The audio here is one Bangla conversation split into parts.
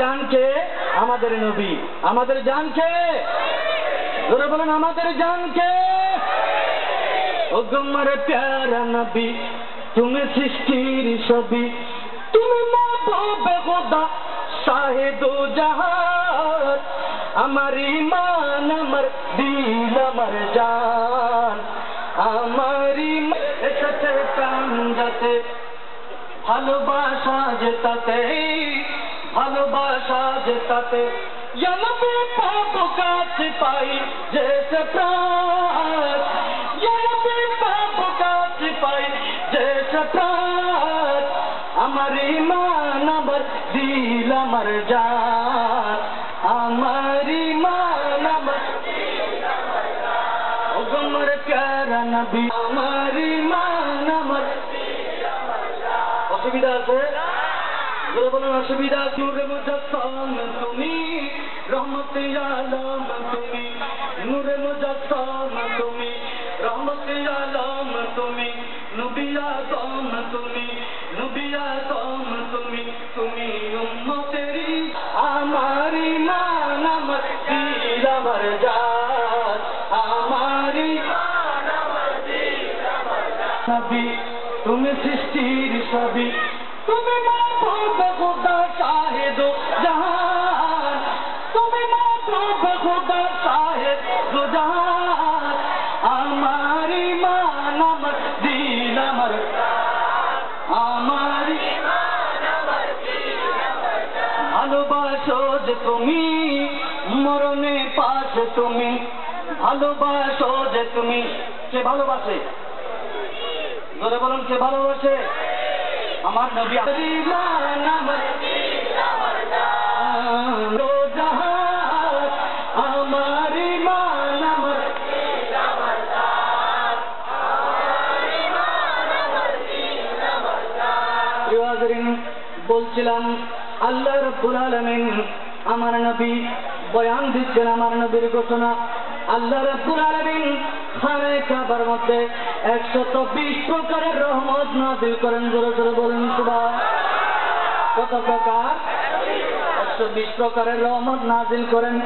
জান কে? আমাদের নবী। আমাদের জান কে? জোরে বলেন, আমাদের জান কে? ও তোমার প্যারা নবী, তুমি সৃষ্টির ছবি, তুমি মাহবুবে খোদা শাহিদু জাহান, আমার ঈমান আমার দিল আমার জান, আমার ঈমান এসেছে কান্দাতে, ভালোবাসা যেতাতে, ভালোবাসা যেতাতে, ইয়া নবী পাবো কাছে পাই যেসে প্রাণ, ইয়া নবী পাবো কাছে পাই যেসে প্রাণ, আমার ঈমান আমার দিল আমার জান, আমার ঈমান আমার দিল আমার জান, ও তোমার প্যারা নবী, আমার ঈমান আমার দিল আমার জান। অসুবিধা আছে? জোরে বলুন, অসুবিধা? নূরে মুজাসসাম তুমি, রহমতে আলম তুমি, নূরে মুজাসসাম তুমি, রহমতে আলম তুমি, নবী আদম তুমি, নবী আদম তুমি, তুমি উম্মতেরই, আমার ঈমান আমার দিল আমার জান, আমার ঈমান আমার দিল আমার জান। নবী তুমি সৃষ্টির ছবি, তুমি মাহবুবে খোদা শাহিদু জাহান, তুমি মাহবুবে খোদা শাহিদু জাহান, আমার ঈমান আমার দিল আমার জান, আমার ঈমান আমার দিল আমার জান। ভালোবাসো যে তুমি, মরণে পাশে তুমি, ভালোবাসো যে তুমি। কে ভালোবাসে? জোরে বলুন, কে ভালোবাসে? আমার নবী। ঈমান আমার দিল আমার জান, ও জাহান, আমার ঈমান আমার দিল আমার জান, আমার ঈমান আমার দিল আমার জান। প্রিয় হাজরিন, বলছিলাম আল্লাহ রাব্বুল আলামিন আমার নবী বয়ান দিচ্ছেন, আমার নবীর ঘোষণা। আল্লাহ রাব্বুল আলামিন খানায়ে কাবার মধ্যে 120 প্রকারের রহমত নাযিল করেন। জোরে জোরে বলেন সুবহান। কত প্রকার? 120 প্রকারের রহমত নাযিল করেন।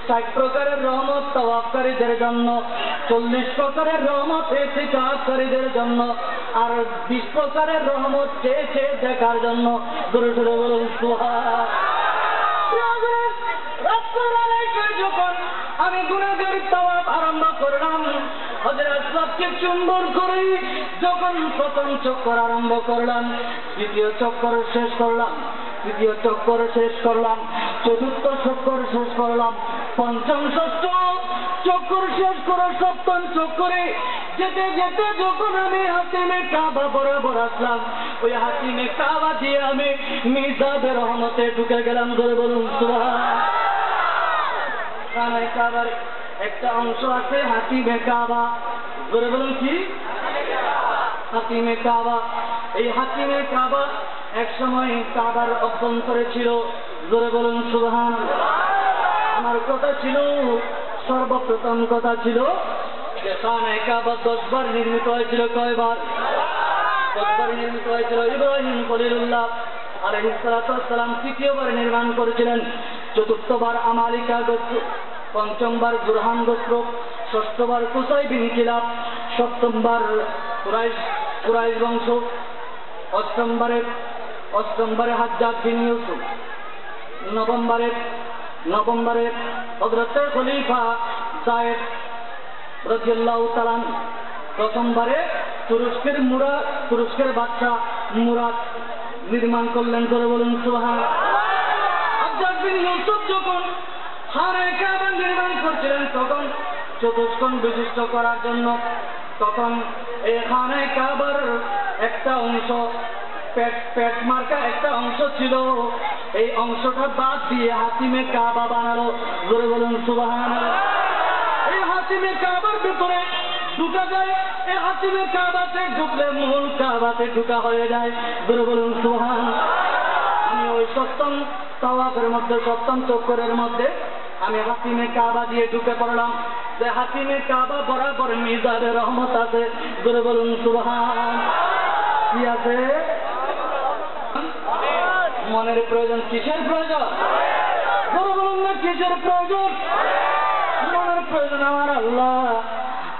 60 প্রকারের রহমত তাওয়াফকারীদের জন্য, 40 প্রকারের রহমত ইতিকাফকারীদের জন্য, আর 20 প্রকারের রহমত চেয়ে চেয়ে দেখার জন্য। জোরে জোরে বলেন সুবহান। যখন আমি গুনাহের তাওয়াফ আরম্ভ করলাম, হযরত আসওয়াদকে চুম্বন করে যখন প্রথম চক্কর আরম্ভ করলাম, দ্বিতীয় চক্কর শেষ করলাম, তৃতীয় চক্কর শেষ করলাম, চতুর্থ চক্কর শেষ করলাম, পঞ্চম ষষ্ঠ চক্কর শেষ করে সপ্তম চক্করে যেতে যেতে যখন আমি হাতিমে কাবা বরাবর আসলাম, ওই হাতিমে কাবা দিয়ে আমি মিজাবের রহমতে ঢুকে গেলাম। ধরে বলুন সুবহান। খানায়ে কাবার একটা অংশ আছে হাতিমে কাবা। ধরে বলুন কি? হাতিমে কাবা। এই হাতিমে কাবা এক সময় কাবার অভ্যন্তরে ছিল। জোরে বলুন সুবহান। আমার কথা ছিল, সর্বপ্রথম কথা ছিল যে খানায়ে কাবা 10 বার নির্মিত হয়েছিল। কয়বার? 10 বার নির্মিত হয়েছিল। ইব্রাহিম খলিলুল্লাহ আলাইহিস সালাতু ওয়াস সালাম তৃতীয়বার নির্মাণ করেছিলেন। চতুর্থবার আমালিকা গোত্র, পঞ্চমবার জুরহান গোত্র, ষষ্ঠবার কুসাই বিন কিলাব, সপ্তমবার কুরাইশ বংশ, অষ্টমবারে হাজ্জাজ বিন ইউসুফ, নবমবারে হযরত খলিফা যায়েদ রাদিয়াল্লাহু তাআলা, প্রথমবারে তুরস্কের বাদশা মুরাদ নির্মাণ করলেন। করে বলুন সুবহান। হাজ্জাজ বিন ইউসুফ যখন খানায়ে কাবা নির্মাণ করছিলেন, তখন চতুষ্কোণ বিশিষ্ট করার জন্য, তখন এই খানায়ে কাবার একটা অংশ পেট মার্কা একটা অংশ ছিল, এই অংশটা বাদ দিয়ে হাতিমে কাবা বানালো। জোরে বলুন সুবহানাল্লাহ। এই হাতিমে কাবার ভিতরে ঢুকা যায়, এই হাতিমে কাবাতে ঢুকলে মূল কাবাতে ঢুকা হয়ে যায়। জোরে বলুন সুবহান। আমি ওই সপ্তম তাওয়াফের মধ্যে, সপ্তম চক্করের মধ্যে আমি হাতিমে কাবা দিয়ে ঢুকে পড়লাম, যে হাতিমে কাবা বরাবর মিজাবের রহমত আছে। জোরে বলুন সুবহান। কি আছে? মনের প্রয়োজন। কিসের প্রয়োজন? কিসের প্রয়োজন? মনের প্রয়োজন আমার আল্লাহ।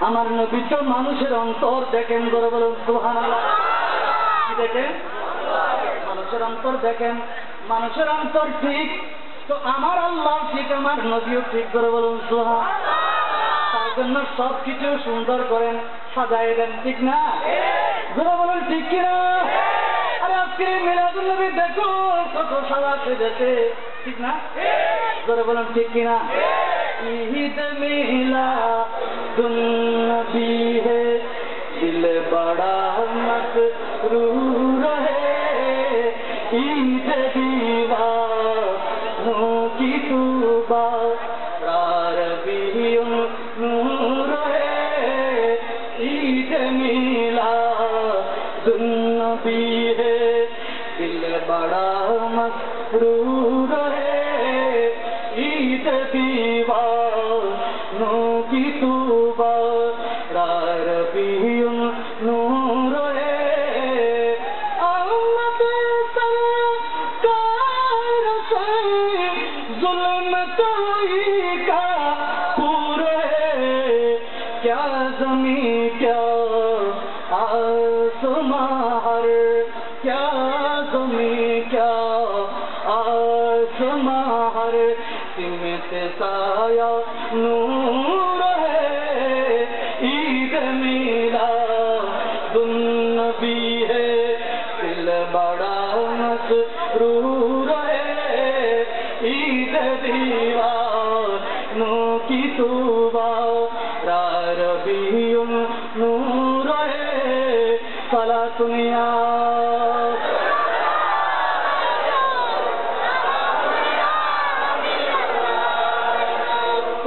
আমার নবী তো মানুষের অন্তর দেখেন, করে বলুন সুবহানাল্লাহ। কি দেখেন? মানুষের অন্তর দেখেন। মানুষের অন্তর ঠিক তো আমার আল্লাহ ঠিক, আমার নবীও ঠিক, করে বলুন সুবহানাল্লাহ। তার জন্য সব কিছু সুন্দর করেন, সাজাই দেন, ঠিক না? করে বলুন ঠিক কিনা? আরে আজকে মিলাদুন নবী দেখো কত সাজা সেজেছে, ঠিক না? করে বলুন ঠিক কিনা? ঈদ মিলাদুন নবী হে দিল বড়া মসরূর হে, ঈদ दीवानों की तूबा रबियुन नूर है, ईद मिलादुन नबी है दिल बड़ा मसरूर है, ईद दीवानों की तूबा रबियुन नूर है। क्या ज़मीं क्या आसमां हर, क्या ज़मीं क्या आसमां हर, सिमत साया नूर है, ईद मिलादुन नबी है दिल बड़ा मसरूर है, ईद दीवानों की तूबा रबियुन नूर है। सलातुन या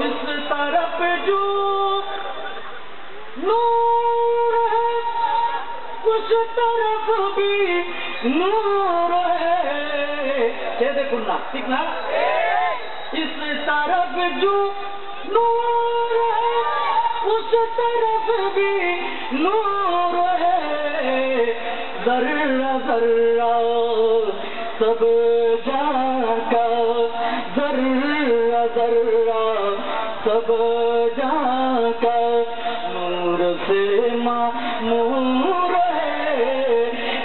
इस तरफ जो नूर है उस तरफ भी नूर है। ये देखो ना, ठीक ना? इस तरफ जो नूर है उस तरफ भी नूर है, जर्रा जर्रा सब जाका, जर्रा जर्रा सब जाका नूर से मामूर है,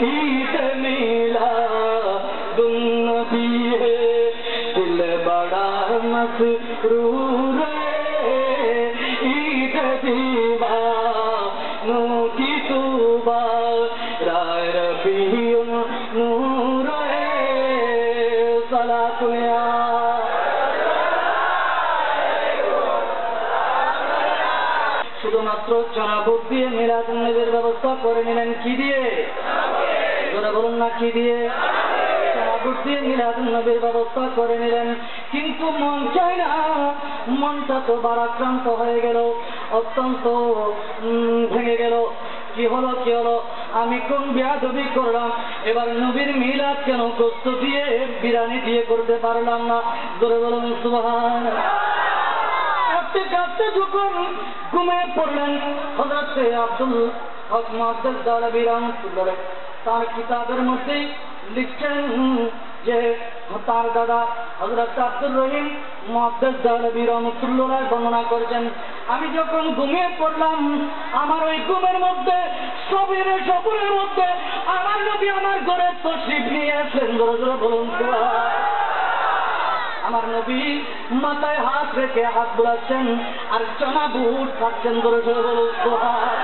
ईद मिलादुन नबी है दिल बड़ा मसरूर है, दीवानों की तूबा रबियुन नूर है। सलातुन या শুধুমাত্র জনাবুদ দিয়ে মিলাদুন নবীর ব্যবস্থা করে নিলেন, কি দিয়ে? জোরে বলুন না, কি দিয়ে? জনাবুদ দিয়ে মিলাদুন নবীর ব্যবস্থা করে নিলেন, কিন্তু মন চায় না। মনটা তো ভারাক্রান্ত হয়ে গেল, অত্যন্ত ভেঙে গেল। কি হলো কি হলো? আমি কোন বেয়াদবি করলাম? এবার নবীর মিলাদ কেন গোস্ত দিয়ে বিরিয়ানি দিয়ে করতে পারলাম না? জোরে বলুন সুবহানাল্লাহ। কাঁদতে কাঁদতে যখন ঘুমিয়ে পড়লেন হযরত আব্দুল হক মুহাদ্দিস দাওলাবী রাহমাতুল্লাহ তার কিতাবের মধ্যে লিখছেন যে তার দাদা হযরত আব্দুর রহিম মুহাদ্দিস দাওলাবী রাহমাতুল্লাহ বর্ণনা করেছেন, আমি যখন ঘুমিয়ে পড়লাম আমার ওই ঘুমের মধ্যে সবরের মধ্যে আমার নবী আমার ঘরে তশরিফ নিয়ে আসলেন। জোরে জোরে বলুন সুবহানাল্লাহ। আমার নবী মাথায় হাত রেখে হাত বুলাচ্ছেন আর চনা বুট খাচ্ছেন। জোরে জোরে বলুন সুবহানাল্লাহ।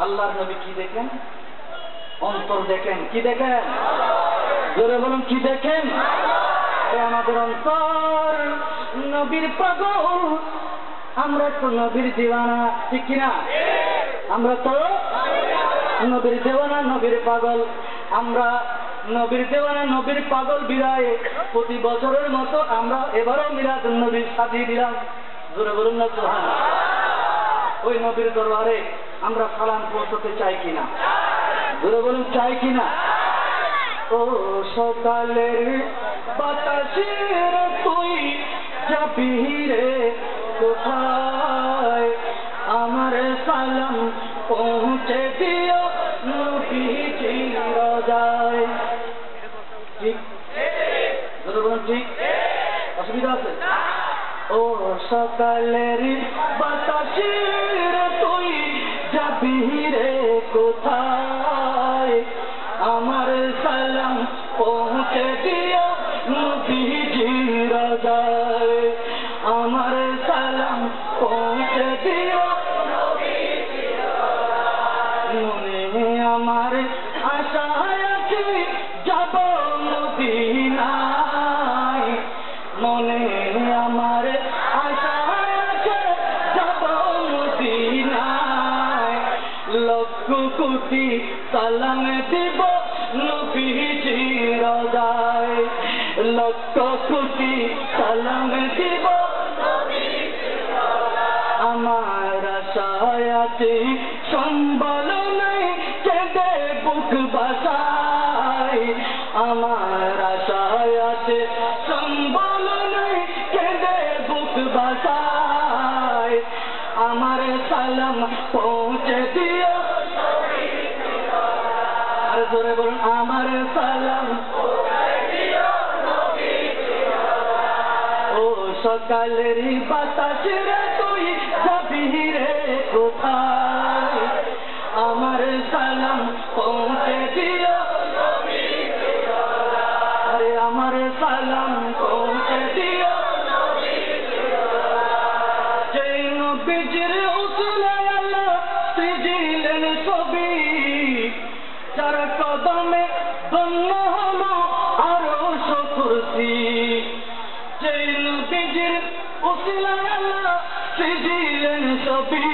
আল্লাহর নবী কি দেখেন? অন্তর দেখেন। কি দেখেন? জোরে বলুন, কি দেখেন? আমাদের অন্তর নবীর পাগল, আমরা তো নবীর দিওয়ানা, ঠিক কিনা? আমরা তো নবীর দেওয়ানা, নবীর পাগল। আমরা নবীর দেওয়ানা, নবীর পাগল বিরায় প্রতি বছরের মতো আমরা এবারও মিলাদুন নবী সাজিয়ে দিলাম। জোরে বলুন না সুবহানাল্লাহ। ওই নবীর দরবারে আমরা সালাম পৌঁছতে চাই কিনা? জোরে বলুন, চাই কিনা? ও সকালের বাতাসের তুই যাবি রে কোথায়, আমার সালাম পৌঁছে দিও নবীজির রোজায়। ঠিক রোজায় লক্ষ কোটি সালাম দিব আমার আশায় আছে সম্বল নাই কেঁদে বুক বাসায় আমার আশায় আছে সম্বল নাই কেঁদে বুক বাসায় আমার সালাম পৌঁছে দিও আর জোরে বলুন আমার সালাম ও সকালের বাতাস রে তুই যাবি রে কোথায় আমার সালাম পৌঁছে দিও আরে আমার সালাম পৌঁছে দিও যে নবীজির উসুলায় আল্লাহ সৃজিলেন ছবি যার কদমে ধন্য হলো আরশ কুরসি যে নবীজির উসিলায় আল্লাহ সৃজিলেন ছবি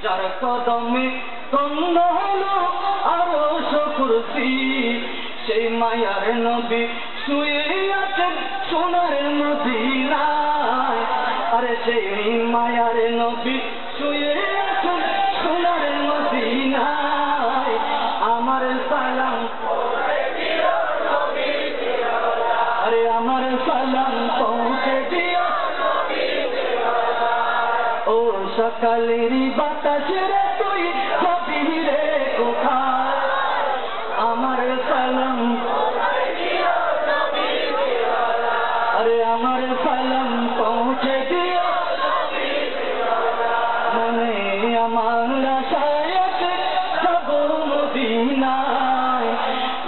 যার কদমে ধন্য হলো আরশ কুরসি সেই মায়ার নবী শুয়ে আছেন সোনার মদিনায় আরে সেই মায়ার নবী শুয়ে আছেন সোনার মদিনায় আমার সালাম আরে আমার সালাম পৌঁছে দিও ও সকালের বাতাস রে তুই যাবি রে কোথায় আমার সালাম আরে আমার সালাম পৌঁছে দিও মনে আমার আশায় আছে যাব মদিনায়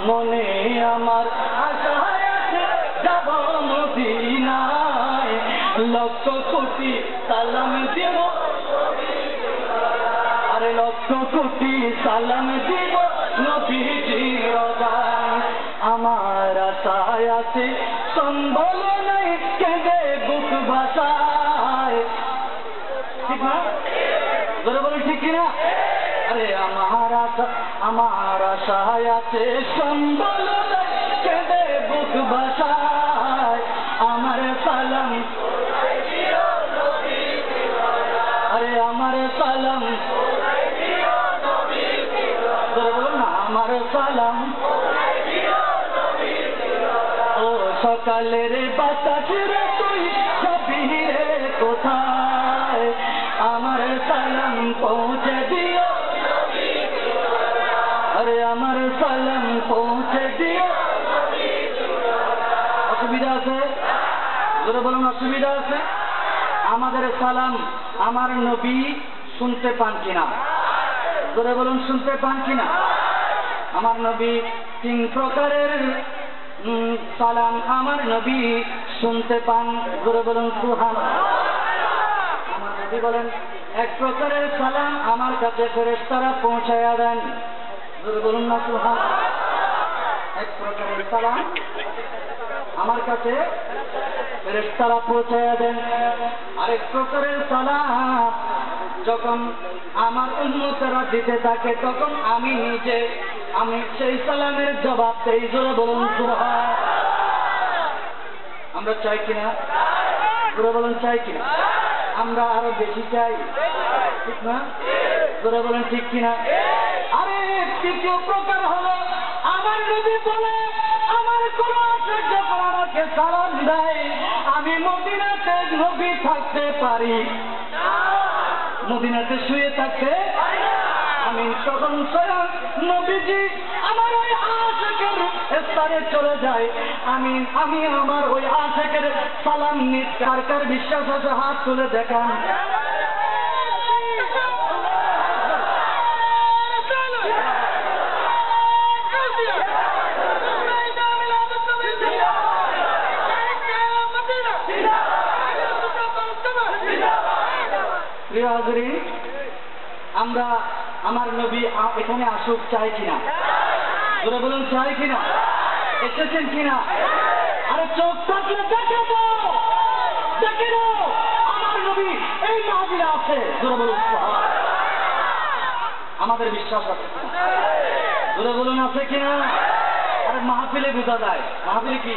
মনে আমার আশায় আছে যাব মদিনায় লক্ষ কোটি সালাম দিব আরে লক্ষ কোটি সালাম দিব নবীজি রোজায় আমার আশায় আছে সম্বল নাই কেঁদে বুক ভাষায় ঠিক না বলে বলে ঠিক কিনা আরে আমার আশায় আছে সম্বল নাই কেঁদে বুক ভাষায় আমার সালাম আরে আমার সালাম বলুন না আমার সালাম ও সকালের বাতাস রে তুই যাবি রে কোথায় আমার সালাম পৌঁছে দিও আরে আমার সালাম পৌঁছে দিও অসুবিধা আছে জোরে বলুন অসুবিধা আছে আমাদের সালাম আমার নবী শুনতে পান কিনা জোরে বলুন শুনতে পান কিনা আমার নবী 3 প্রকারের সালাম আমার নবী শুনতে পান জোরে বলুন সুবহানাল্লাহ আমার নবী বলেন 1 প্রকারের সালাম আমার কাছে ফেরেশতারা পৌঁছায়া দেন জোরে বলুন না সুবহানাল্লাহ 1 প্রকারের সালাম আমার কাছে ফেরেশতারা পৌঁছায়া দেন আরেক প্রকারের সালাম যখন আমার উম্মতেরা দিতে থাকে তখন আমি নিজে আমি সেই সালামের জবাব দেই জোরে বলুন সুবহানাল্লাহ আমরা চাই কিনা জোরে বলুন চাই কিনা আমরা আরো বেশি চাই ঠিক না জোরে বলুন ঠিক কিনা আরে তৃতীয় প্রকার হলো আমার নবী বলে আমার কোন যখন আমাকে সালাম দেয় আমি মদিনাতে নবী থাকতে পারি মদিনাতে শুয়ে থাকতে আমি তখন স্বয়ং নবীজি আমার ওই আশিকের স্তরে চলে যায় আমি আমার ওই আশিকের সালাম নিতে কার কার বিশ্বাস আছে হাত তুলে দেখান প্রিয় হাজরিন আমরা আমার নবী এখানে আসুক চাই কিনা জোরে বলুন চাই কিনা এসেছেন কিনা আরে চোখ থাকলে দেখে দাও আমার নবী এই মাহফিলে আছে জোরে বলুন সুবহানাল্লাহ। আমাদের বিশ্বাস আছে জোরে বলুন আছে কিনা মাহফিলে বোঝা যায়। মাহফিলে কি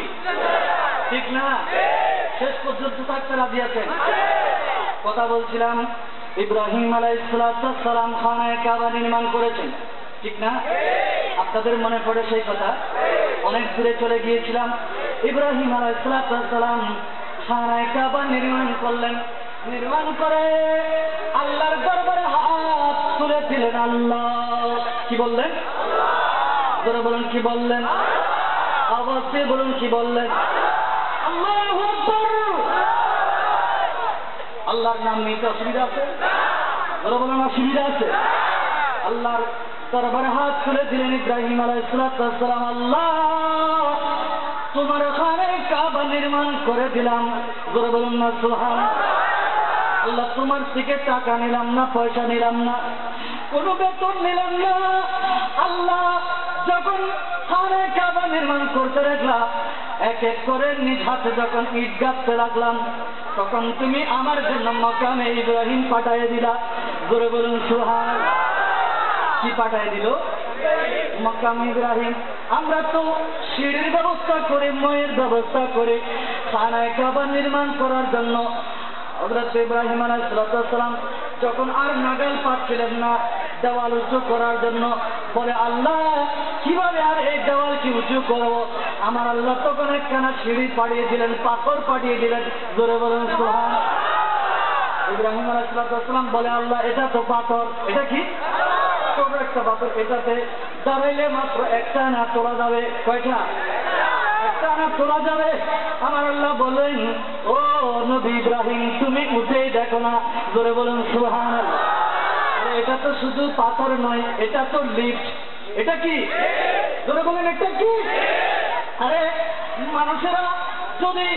ঠিক না? শেষ পর্যন্ত থাকতে রাজি আছেন? কথা বলছিলাম, ইব্রাহিম আলাইহিস সালাম খানায়ে কাবা নির্মাণ করেছেন, ঠিক না? আপনাদের মনে পড়ে সেই কথা? অনেক দূরে চলে গিয়েছিলাম। ইব্রাহিম আলাইহিস সালাম খানায়ে কাবা নির্মাণ করলেন। নির্মাণ করে আল্লাহর দরবারে হাত তুলে দিলেন। আল্লাহ কি বললেন? জোরে বলুন কি বললেন? আওয়াজ দিয়ে বলুন কি বললেন? আল্লাহু আকবার। আল্লাহর নাম নিতে অসুবিধা আছে? জোরে বলুন অসুবিধা আছে? আল্লাহর দরবারে হাত তুলে দিলেন ইব্রাহিম আলাইহিস সালাম। আল্লাহ তোমার খানায়ে কাবা নির্মাণ করে দিলাম। জোরে বলুন না সুবহানাল্লাহ। আল্লাহ তোমার থেকে টাকা নিলাম না, পয়সা নিলাম না, কোনো বেতন নিলাম না। আল্লাহ যখন খানায়ে কাবা নির্মাণ করতে লাগলাম, এক এক করে নিজ হাতে যখন ইট গাঁথতে লাগলাম, তখন তুমি আমার জন্য মাকামে ইব্রাহিম পাঠিয়ে দিলা। জোরে বলুন সুবহানাল্লাহ। কি পাঠিয়ে দিল? মাকামে ইব্রাহিম। আমরা তো সিঁড়ির ব্যবস্থা করে, ময়ের ব্যবস্থা করে খানায়ে কাবা নির্মাণ করার জন্য হযরত ইব্রাহিম আলাইহিস সালাম যখন আর নাগাল পাচ্ছিলেন না দেওয়াল উঁচু করার জন্য, বলে আল্লাহ কিভাবে আর এই দেওয়াল কি উঁচু করবো? আমার আল্লাহ তখন একখানা সিঁড়ি পাঠিয়ে দিলেন, পাথর পাঠিয়ে দিলেন। জোরে বলুন সুবহানাল্লাহ। ইব্রাহিম আলাইহিস সালাম বলে আল্লাহ এটা তো পাথর। এটা কি? ছোট একটা পাথর, এটাতে দাঁড়াইলে মাত্র একটা না তোলা যাবে। কয়টা? একটা না তোলা যাবে। আমার আল্লাহ বলেন ও নবী ইব্রাহিম তুমি উঠেই দেখো না। জোরে বলুন সুবহানাল্লাহ। এটা তো শুধু পাথর নয়, এটা তো লিফট। এটা কি? জোরে বলেন এটা কি? আরে মানুষেরা যদি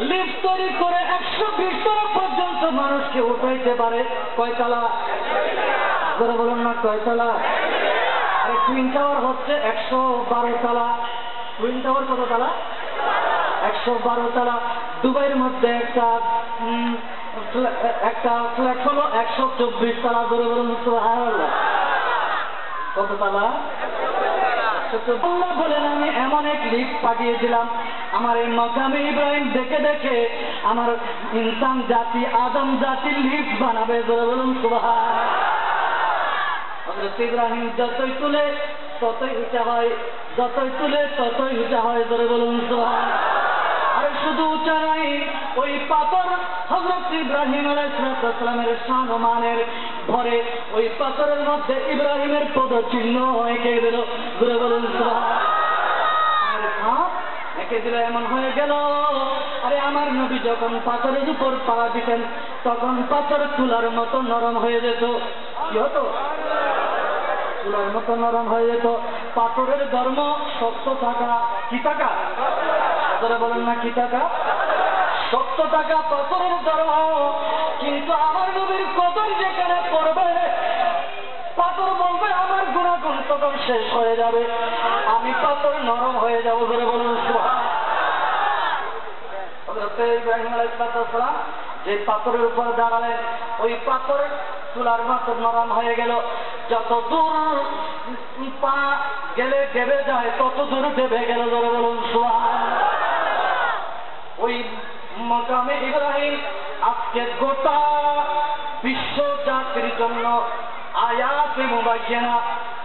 লিফট তৈরি করে 120 তলা পর্যন্ত মানুষকে উঠাইতে পারে, কয়তলা? জোরে বলুন না কয়তলা? আরে টুইন টাওয়ার হচ্ছে 112 তলা। টুইন টাওয়ার কত তলা? 112 তলা। দুবাইয়ের মধ্যে একটা ফ্ল্যাট হলো 124 তলা। জোরে বলুন সুবহানাল্লাহ। কত তলা? আল্লাহ বলেন আমি এমন এক লিফট পাঠিয়ে দিলাম, আমার এই মাকামে ইব্রাহিম দেখে দেখে আমার ইনসান জাতি, আদম জাতি লিফট বানাবে। জোরে বলুন সুবহানাল্লাহ। হযরত ইব্রাহিম যতই তুলে ততই উঁচা হয়, যতই তুলে ততই উঁচা হয়। জোরে বলুন সুবহানাল্লাহ। আরে শুধু উঁচা নাই, ওই পাথর হযরত ইব্রাহিম আলাইহিস সালামের শান ও মানের ভরে ওই পাথরের মধ্যে ইব্রাহিমের পদচিহ্ন এঁকে দিল। জোরে বলুন সুবহানাল্লাহ। এঁকে দিল, এমন হয়ে গেল। আরে আমার নবী যখন পাথরের উপর পা দিতেন তখন পাথর তুলার মতো নরম হয়ে যেত। কি হতো? তুলার মতো নরম হয়ে যেত। পাথরের ধর্ম শক্ত থাকা। কি থাকা? জোরে বলেন না কি থাকা? শক্ত থাকা পাথরের ধর্ম। কিন্তু আমার নবীর কদর যেখানে পড়বে, পাথর বলবে আমার গুণাগুণ তখন শেষ হয়ে যাবে, আমি পাথর নরম হয়ে যাবো। জোরে বলুন সুবহানাল্লাহ। হযরত ইব্রাহিম আলাইহিস সালাম যে পাথরের উপর দাঁড়ালেন, ওই পাথর তুলার মতো নরম হয়ে গেল। যত দূর পা গেলে দেবে যায় তত দূর দেবে গেল। জোরে বলুন সুবহানাল্লাহ। ওই মাকামে ইব্রাহিম আজকে গোটা বিশ্ব জাতির জন্য আয়াতে মুবায়্যিনা।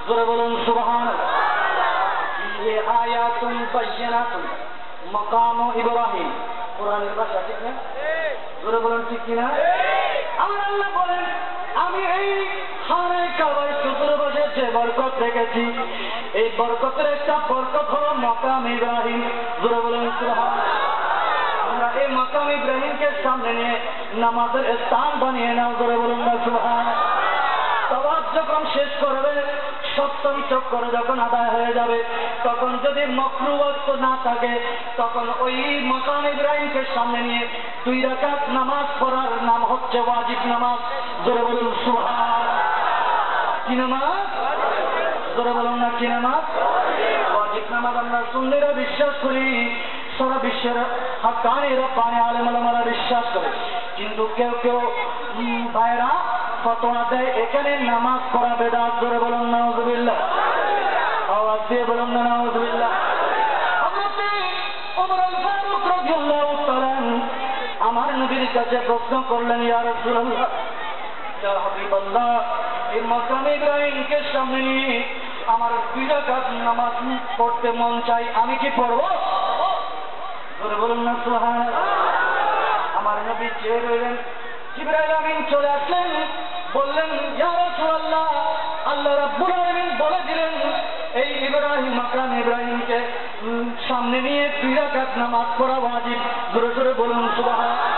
জোরে বলুন সুবহানাল্লাহ। ये आयातुन बाय्यिनाতুন মাকাম ইব্রাহিম। কোরআনের ভাষা, ঠিক না? জোরে বলুন ঠিক কিনা? আমার আল্লাহ বলেন আমি এই খানায়ে কাবার চতুর্পাশে যে বরকত রেখেছি, এই বরকতের একটা বরকত হলো মাকাম ইব্রাহিম। জোরে বলুন সুবহানাল্লাহ। আমরা এই মাকাম ইব্রাহিমকে সামনে নিয়ে নামাজের স্থান বানিয়ে নাও। জোরে বলুন না সুবহানাল্লাহ। তাওয়াফ যখন শেষ করবে, সপ্তম চক্কর যখন আদায় হয়ে যাবে, তখন যদি মাকরুহ ওয়াক্ত না থাকে, তখন ওই মাকাম ইব্রাহিমকে সামনে নিয়ে 2 রাকাত নামাজ পড়ার নাম হচ্ছে ওয়াজিব নামাজ। জোরে বলুন সুবহানাল্লাহ। কি নামাজ? জোরে বলুন না কি নামাজ? ওয়াজিব নামাজ। আমরা সুন্নিরা বিশ্বাস করি, সারা বিশ্বের হাক্কানি রব্বানি আলেম ওলামারা বিশ্বাস করে, কিন্তু কেউ কেউ ভাইরা ফতোয়া দেয় এখানে নামাজ পড়া বেদাত। জোরে বলুন নাউযুবিল্লাহ। আওয়াজ দিয়ে বলুন না নাউযুবিল্লাহ। কাছে প্রশ্ন করলেন, ইয়া রাসূলুল্লাহ, ইয়া হাবিবাল্লাহ, এই মাকাম ইব্রাহিমকে সামনে নিয়ে আমার 2 রাকাত নামাজ পড়তে মন চাই, আমি কি পড়বো? জোরে বলুন না সুবহানাল্লাহ। আমার নবী চেয়ে রইলেন। জিবরাইল আমিন চলে আসলেন, বললেন, ইয়া রাসূলুল্লাহ, আল্লাহ রাব্বুল আলামিন বলে দিলেন এই ইব্রাহিম, মাকাম ইব্রাহিমকে সামনে নিয়ে 2 রাকাত নামাজ পড়া ওয়াজিব। জোরে জোরে বলুন সুবহানাল্লাহ।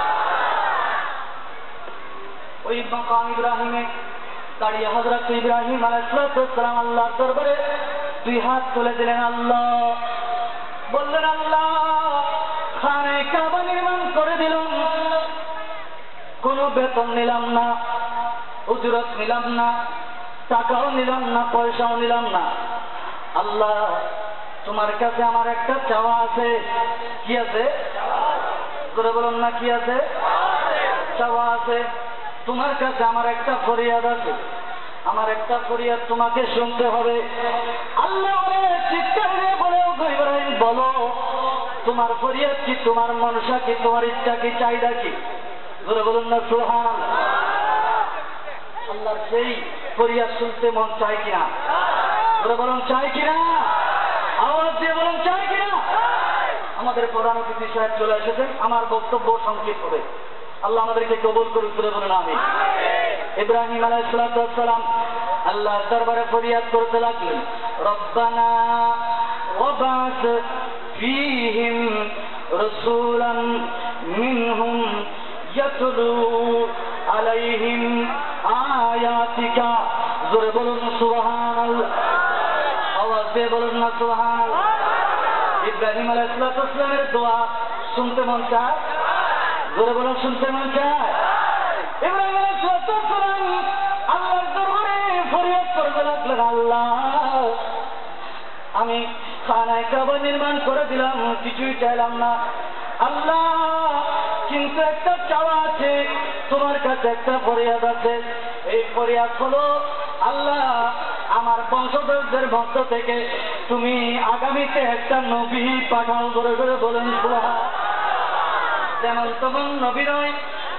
ওই মাকাম ইব্রাহিমে দাঁড়িয়ে হযরত ইব্রাহিম আলাইহিস সালাম আল্লাহর দরবারে 2 হাত তুলে দিলেন। আল্লাহ বললেন, আল্লাহ, খানে কাবা নির্মাণ করে দিলাম, কোনো বেতন নিলাম না, উজরত নিলাম না, টাকাও নিলাম না, পয়সাও নিলাম না। আল্লাহ, তোমার কাছে আমার একটা চাওয়া আছে। কি আছে? করে বলুন না, কি আছে? চাওয়া আছে। তোমার কাছে আমার একটা ফরিয়াদ আছে, আমার একটা ফরিয়াদ তোমাকে শুনতে হবে। আল্লাহ চিৎকার দিয়ে বলে, ইব্রাহিম বলো, তোমার ফরিয়াদ কি, তোমার মনসা কি, তোমার ইচ্ছা কি, চাহিদা কি? জোরে বলুন না সুবহানাল্লাহ। আল্লাহর সেই ফরিয়াদ শুনতে মন চায় কিনা? জোরে বলুন, চায় কিনা? আওয়াজ দিয়ে বলুন, চায় কিনা? আমাদের প্রধান অতিথি সাহেব চলে এসেছেন, আমার বক্তব্য সংক্ষেপ হবে। আল্লাহ আমাদেরকে কবুল করুন, জোরে বলুন আমিন। ইব্রাহিম আলাইহিস সালাম আল্লাহর দরবারে ফরিয়াদ করতে লাগলেন, রব্বানা ওয়াবাস ফীহিম রাসূলান মিনহুম ইয়াতলু আলাইহিম আয়াতিকা। জোরে বলুন সুবহানাল্লাহ। আওয়াজ দিয়ে বলুন না সুবহানাল্লাহ। ইব্রাহিম আলাইহিস সালামের দোয়া শুনতে মন চায়? জোরে বলুন, শুনতে মন চায়? ইব্রাহিম আলাইহিস সালাম আল্লাহর দরবারে ফরিয়াদ করতে লাগলেন, আল্লাহ, আমি খানায় কাবা নির্মাণ করে দিলাম, কিছুই চাইলাম না। আল্লাহ, কিন্তু একটা চাওয়া আছে, তোমার কাছে একটা ফরিয়াদ আছে। এই ফরিয়াদ হলো, আল্লাহ, আমার বংশধরদের মধ্য থেকে তুমি আগামীতে একটা নবী পাঠাও। করে করে বলেন সুবহানাল্লাহ। যেমন তেমন নবী নয়,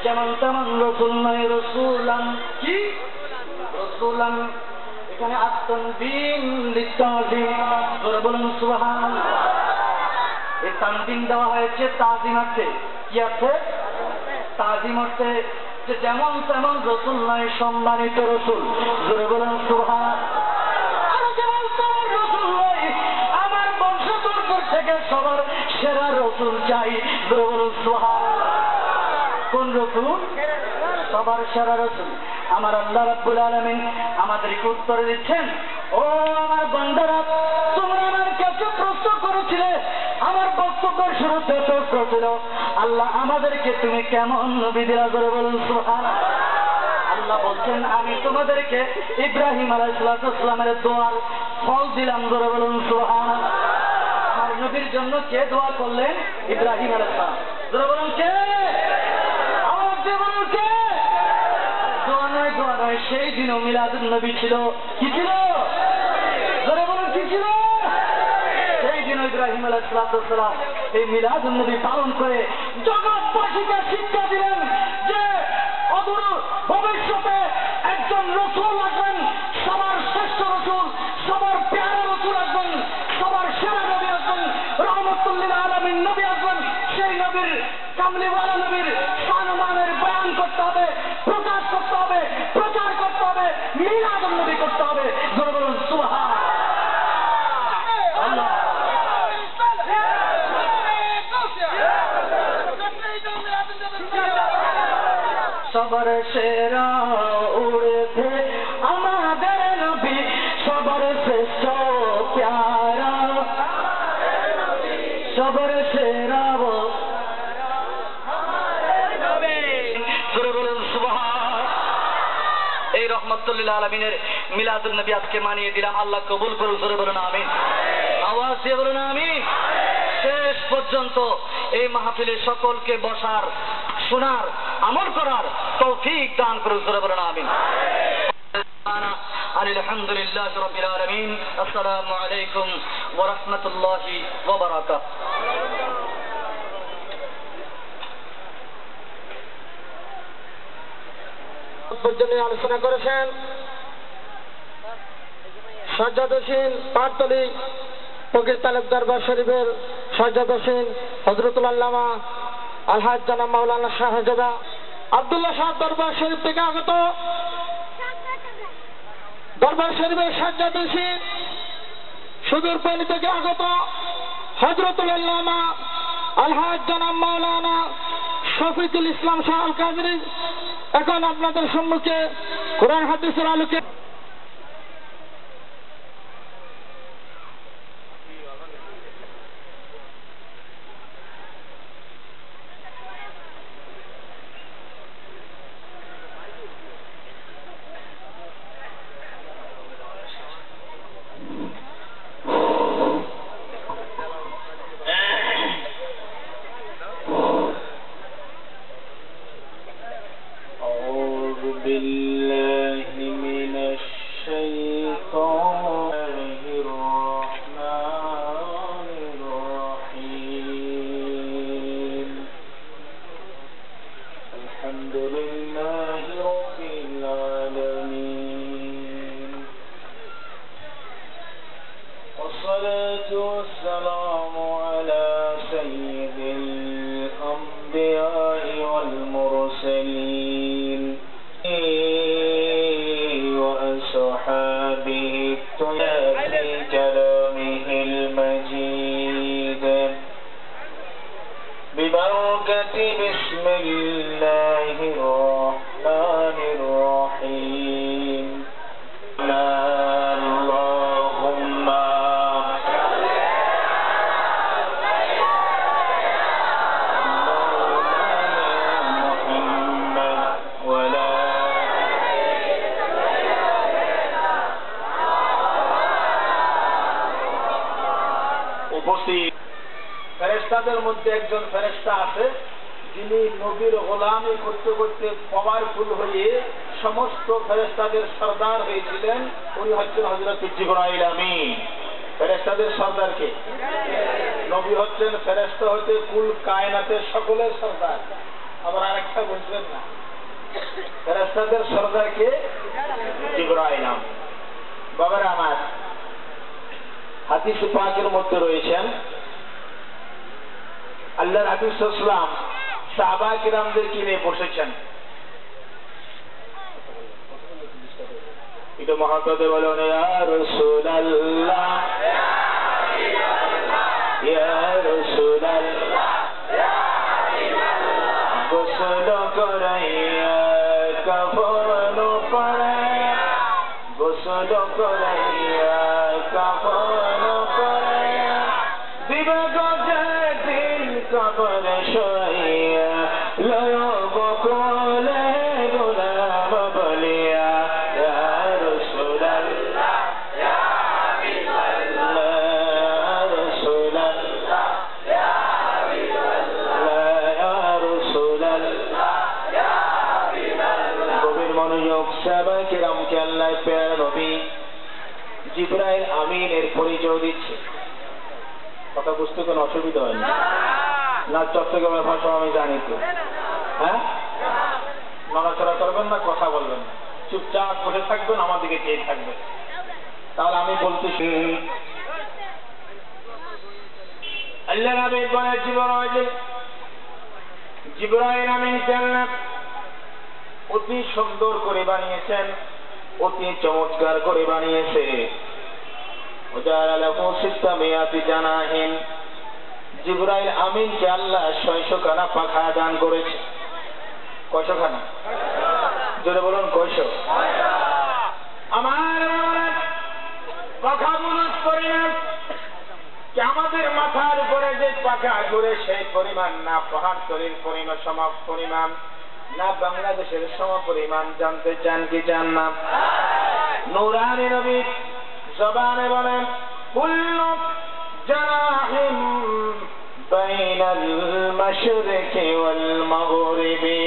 যেমন তেমন রসুল নয়, রসুলান। কি রসুলান? এখানে আত্মনবীন লিতাযিম। করে বলুন সুবহানাল্লাহ। এই তানবিন দেওয়া হয়েছে তাজিম অর্থে। কি অর্থে? তাজিম অর্থে, যে যেমন তেমন রসুল নয়, সম্মানিত রসুল। জোরে বলুন সুবহানাল্লাহ। যেমন তেমন রসুল নয়, আমার বংশধর থেকে সবার সেরা রসুল চাই। জোরে বলুন সুবহানাল্লাহ। কোন রসুল? সবার সেরা রসুল। আমার আল্লাহ রাব্বুল আলামিন আমাদেরকে উত্তর দিচ্ছেন, ও আমার বান্দারা, তোমরা আমার কাছে প্রশ্ন করেছিলে, আমার বক্তব্যের শুরুতে প্রশ্ন ছিল, আল্লাহ আমাদেরকে তুমি কেমন নবী দিলা? করে বলুন সুবহানাল্লাহ। আল্লাহ বলছেন, আমি তোমাদেরকে ইব্রাহিম আলাইহিস সালামের দোয়ার ফল দিলাম। করে বলুন সুবহানাল্লাহ। আমার নবীর জন্য কে দোয়া করলেন? ইব্রাহিম আলাইহিস সালাম। করে বলুন কে? আওয়াজ দিয়ে বলুন কে? দোয়া নয়, দোয়া নয়, সেই দিনও মিলাদুন নবী ছিল। কি ছিল? করে বলুন কি ছিল? সেই দিন ইব্রাহিম আলাইহিস সালাম এই মিলাদুন নবী পালন করে জগৎবাসীকে শিক্ষা দিলেন যে অদূর ভবিষ্যতে একজন রসুল আসবেন, সবার শ্রেষ্ঠ রসুল, সবার প্যারা রসুল আসবেন, সবার সেরা নবী আসবেন, রহমতুল লিল আলামিন নবী আসবেন। সেই নবীর, কামলিওয়ালা নবীর সম্মানের বয়ান করতে হবে, প্রকাশ করতে হবে, প্রচার করতে হবে, মিলাদুন নবী করতে হবে। জোরে বলুন সুবহানাল্লাহ। আল্লাহ সবার সেরা উড়েছে আমাদের নবী, সবার শ্রেষ্ঠ প্যারা, সবার সেরা এই রহমতুল লিল আলামিনের মিলাদুন নবী আজকে মানিয়ে দিলাম। আল্লাহ কবুল করুন। জোরে বলুন আমিন। আওয়াজ দিয়ে বলুন আমিন। শেষ পর্যন্ত এই মাহফিলে সকলকে বসার, শোনার, আমল করার তৌফিক দান করুন। জোরে বলুন আমিন। আলহামদুলিল্লাহ রাব্বিল আলামিন। আসসালামু আলাইকুম ওয়া রাহমাতুল্লাহি ওয়া বারাকাতুহু। বক্তব্য নিয়ে আলোচনা করেছেন সাজ্জাদ হোসেন পাটতলী ফকির তালুক দরবার শরীফের সাজ্জাদ হোসেন হযরতুল আল্লামা আলহাজ জনাব মাওলানা শাহজাদা আব্দুল্লাহ শাহ দরবার শরীফ থেকে আগত দরবার শরীফের সাজ্জাদ হোসেন সুদূর পানি থেকে আগত হযরতুল আল্লামা আলহাজ জনাব মাওলানা শফিকুল ইসলাম শাহ আল কাদরি এখন আপনাদের সম্মুখে কোরআন হাদিসের আলোকে ফেরেশতাদের মধ্যে একজন ফেরেশতা আছে যিনি নবীর গোলামি করতে করতে পাওয়ারফুল হয়ে সমস্ত ফেরেশতাদের সর্দার হয়েছিলেন। উনি হচ্ছেন হযরত জিবরাইল আমিন। ফেরেশতাদের সর্দার কে? নবী হচ্ছেন ফেরেশতা হতে কুল কায়নাতের সকলের সর্দার। আবার আরেকটা বলছেন না, ফেরেশতাদের সর্দার কে? জিবরাইল আমিন। বাবারা আমার, হাদিস পাকের মধ্যে রয়েছেন আল্লাহর হাবিব সাল্লাল্লাহু আলাইহি ওয়াসাল্লাম সাহাবা কিরামদেরকে নিয়ে বসেছেন। এটা মহব্বতে বলেন ইয়া রাসূলুল্লাহ ইয়া রাসূলুল্লাহ ইয়া হাবিবাল্লাহ গোসল করাইয়া কাফন পরাইয়া গোসল করাইয়া কাফন পরাইয়া দিবা কবর শোয়া লয় বকলে গোলাম বলিয়া ইয়া রাসূলুল্লাহ ইয়া হাবিবাল্লাহ ইয়া রাসূলুল্লাহ ইয়া হাবিবাল্লাহ ইয়া রাসূলুল্লাহ ইয়া হাবিবাল্লাহ। গভীর মনোযোগ, সাহাবা কিরামকে আল্লাহর প্যারা নবী জিবরাইল আমিনের পরিচয় দিচ্ছে। কথা বুঝতে কোনো অসুবিধা হয় না? না চট্টগ্রামের ভাষা আমি জানি তো। হ্যাঁ, নড়াচড়া করবেন না, কথা বলবেন না, চুপচাপ বসে থাকবেন, আমার দিকে চেয়ে থাকবেন। তাহলে আমি বলতেছি আল্লাহ নবী বলেন জিবরাইল আমিনকে আল্লাহ অতি সুন্দর করে বানিয়েছেন, অতি চমৎকার করে বানিয়েছে। জিবরাইল আমিনকে আল্লাহ 600 খানা পাখা দান করেছে। কয়শো খানা? জোরে বলুন, কয়শো? আমার পাখা বুলুস পরিমাণ কি আমাদের মাথার উপরে যে পাখা ঘুরে সেই পরিমাণ না, পাহাড় তলির পরিমাণ সম পরিমাণ না, বাংলাদেশের সম পরিমাণ। জানতে চান কি চান না? নূরানী নবী জবানে বলেন কুল্লু জানাহিম বাইনাল মাশরিকি ওয়াল মাগরিবি।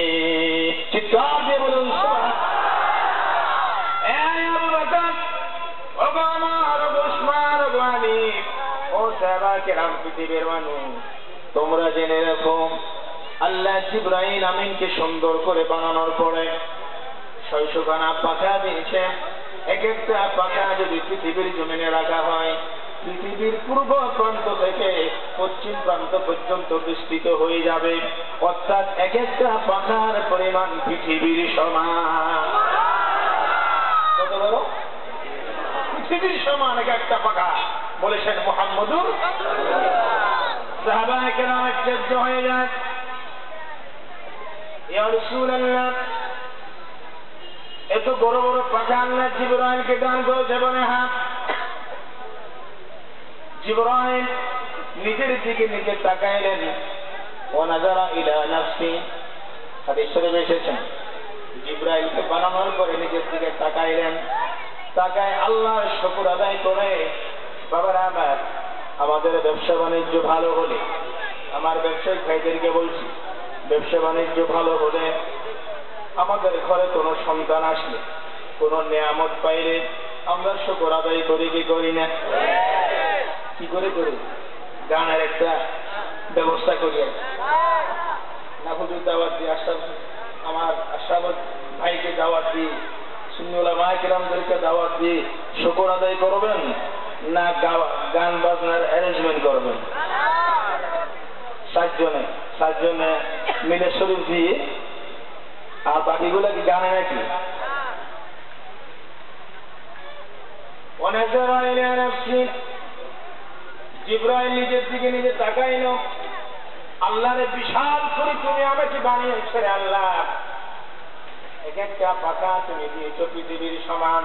চিৎকার দিয়ে বলুন সুবহানাল্লাহ। এই আবু বকর, ওগো আমার উসমান, ওগো আলী, ও সাহাবা কিরাম, পৃথিবীর মানুষ, তোমরা জেনে রাখো আল্লাহ জিবরাইল আমিনকে সুন্দর করে বানানোর পরে 600খানা পাখা দিয়েছেন। এক একটা পাখা যদি পৃথিবীর জমিনে রাখা হয়, পৃথিবীর পূর্ব প্রান্ত থেকে পশ্চিম প্রান্ত পর্যন্ত বিস্তৃত হয়ে যাবে। অর্থাৎ এক একটা পাখার পরিমাণ পৃথিবীর সমান। কত বড়? পৃথিবীর সমান এক একটা পাখা। বলেছেন মুহাম্মদুর। সাহাবায়ে কেরাম আশ্চর্য হয়ে যায়, ইয়া রাসূলুল্লাহ, এত বড় বড় পাখা আল্লাহ জিবরাইলকে দান করেছে। বলে হ্যাঁ। জিবরাইল নিজের দিকে নিজে তাকাইলেন। ও নাজারা ইলা নাফসি, হাদিস শরীফে এসেছে, জিবরাইলকে বানানোর পরে নিজের দিকে তাকাইলেন। তাকায় আল্লাহর শুকর আদায় করে, বাবারা আমার, আমাদের ব্যবসা বাণিজ্য ভালো হলে, আমার ব্যবসায়িক ভাইদেরকে বলছি, ব্যবসা বাণিজ্য ভালো হলে, আমাদের ঘরে কোনো সন্তান আসলে, কোনো নিয়ামত পাইলে আমরা শুকর আদায় করি কি করি না? কি করে করি? গানের একটা ব্যবস্থা করি, না হুজুর দাওয়াত দিই, আমার আশরাফ ভাইকে দাওয়াত দিই, সুন্নি উলামায়ে কেরামদেরকে দাওয়াত দিই, শুকর আদায় করবেন না গান বাজনার অ্যারেঞ্জমেন্ট করবেন? 7 জনে মিলে শরীফ দিয়ে, আর বাকিগুলো কি গানে নাকি? জিবরাইল নিজের দিকে নিজে তাকাইল, আল্লাহরে বিশাল করে তুমি আমাকে বানিয়েছে রে আল্লাহ, এক একটা পাখা তুমি দিয়েছ পৃথিবীর সমান।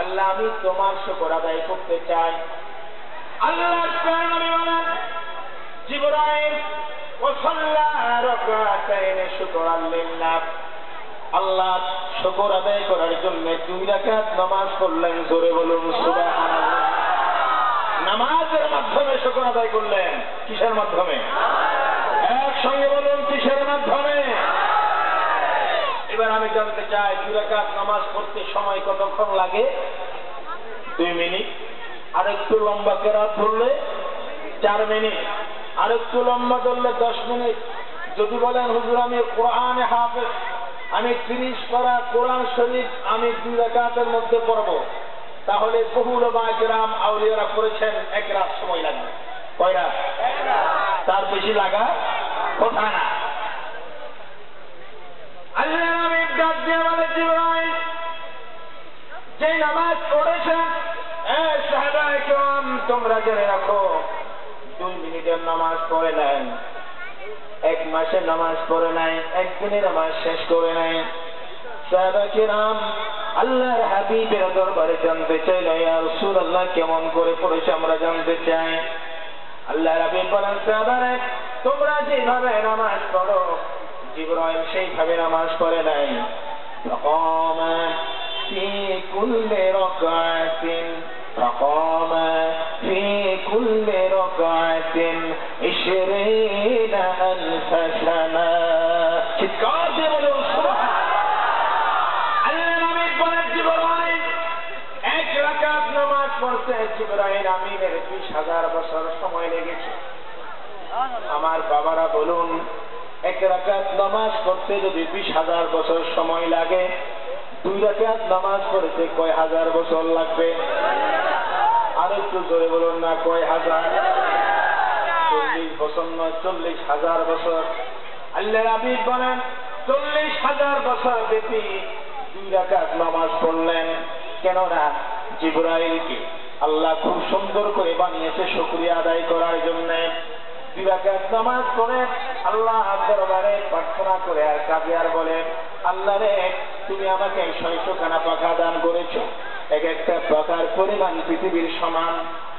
আল্লাহ, আমি তোমার শুকর আদায় করতে চাই। আল্লাহ জিবরাইল ওয়াসাল্লা রাকাতাইন শুকরান লিল্লাহ, আল্লাহ শুকর আদায় করার জন্য 2 রাকাত নামাজ পড়লেন। জোরে বলুন সুবহানাল্লাহ। নামাজের মাধ্যমে শুকর আদায় করলেন। কিসের মাধ্যমে? একসঙ্গে বলুন, কিসের মাধ্যমে? এবার আমি জানতে চাই, 2 রাকাত নামাজ পড়তে সময় কতক্ষণ লাগে? 2 মিনিট। আর একটু লম্বা কেরাত ধরলে 4 মিনিট। আর একটু লম্বা ধরলে 10 মিনিট। যদি বলেন হুজুর আমি কোরআনে হাফেজ, আমি 30 পারা কোরআন শরীফ আমি 2 রাকাতের মধ্যে পড়ব, তাহলে বহু উলামায়ে কেরাম আউলিয়ারা করেছেন 1 রাত সময় লাগবে। কয় রাত? 1 রাত। তার বেশি লাগা কথা না। আল্লাহ নবী ডাক দিয়ে বলে, জিবরাইল যে নামাজ পড়েছেন, সাহাবায়ে কেরাম তোমরা জেনে রাখো, 2 মিনিটের নামাজ পড়ে নাই, 1 মাসের নামাজ পড়ে নাই, 1 দিনের নামাজ শেষ করে নাই। সাহাবায়ে কেরাম আল্লাহর হাবিবের দরবারে জানতে চাইল, ইয়া রাসূলুল্লাহ কেমন করে পড়েছে আমরা জানতে চাই। আল্লাহর হাবিব বলেন, সাহাবারা তোমরা যেভাবে নামাজ পড়ো জিবরাইল সেইভাবে নামাজ পড়ে নাই। فقام في كل ركعة 20,000 سنة। চিৎকার দিয়ে বলুন সুবহানাল্লাহ। আল্লাহ নবী বলেন, জিবরাইল 1 রাকাত নামাজ পড়তে জিবরাইল আমিনের 20,000 বছর সময় লেগেছে। আমার বাবারা বলুন, 1 রাকাত নামাজ পড়তে যদি 20,000 বছর সময় লাগে, 2 রাকাত নামাজ পড়তে কয় হাজার বছর লাগবে? আর একটু জোরে বলুন না, কয় হাজার? 40 বছর নয়, 40,000 বছর। আল্লাহর হাবিব বলেন, 40,000 বছর ব্যাপী 2 রাকাত নামাজ পড়লেন। কেননা জিবরাইলকে আল্লাহ খুব সুন্দর করে বানিয়েছে শুকরিয়া আদায় করার জন্য। 2 রাকাত নামাজ পড়ে আল্লাহ দরবারে প্রার্থনা করে আর কাজে আর বলেন, আল্লাহ রে তুমি আমাকে 600খানা পাখা দান করেছো, এক একটা পাখার পরিমাণ পৃথিবীর সমান।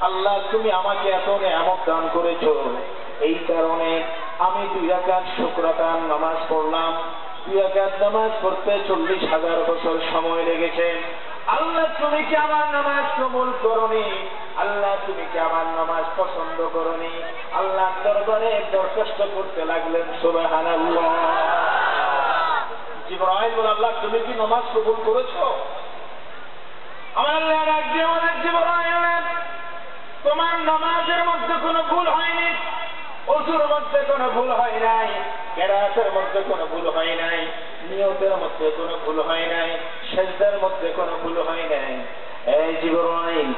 আল্লাহ তুমি আমাকে এত নিয়ামত দান করেছো, এই কারণে আমি 2 রাকাত শুকরাতান নামাজ পড়লাম। 2 রাকাত নামাজ পড়তে 40,000 বছর সময় লেগেছে। আল্লাহ তুমি কি আমার নামাজ কবুল করনি? আল্লাহ তুমি কি আমার নামাজ পছন্দ করনি? আল্লাহ দরবারে দরখাস্ত করতে লাগলেন। সুবহানাল্লাহ। জিবরাইল বলে, আল্লাহ তুমি কি নামাজ কবুল করেছো? আমার আল্লাহ ডাক দিয়ে বলেন, জিবরাইল তোমার নামাজের মধ্যে কোনো ভুল হয়নি, ওযুর মধ্যে কোনো ভুল হয় নাই, কেরাতের মধ্যে কোনো ভুল হয় নাই, নিয়তের মধ্যে কোনো ভুল হয় নাই, সেজদার মধ্যে কোনো ভুল হয় নাই। এই জিবরাইল,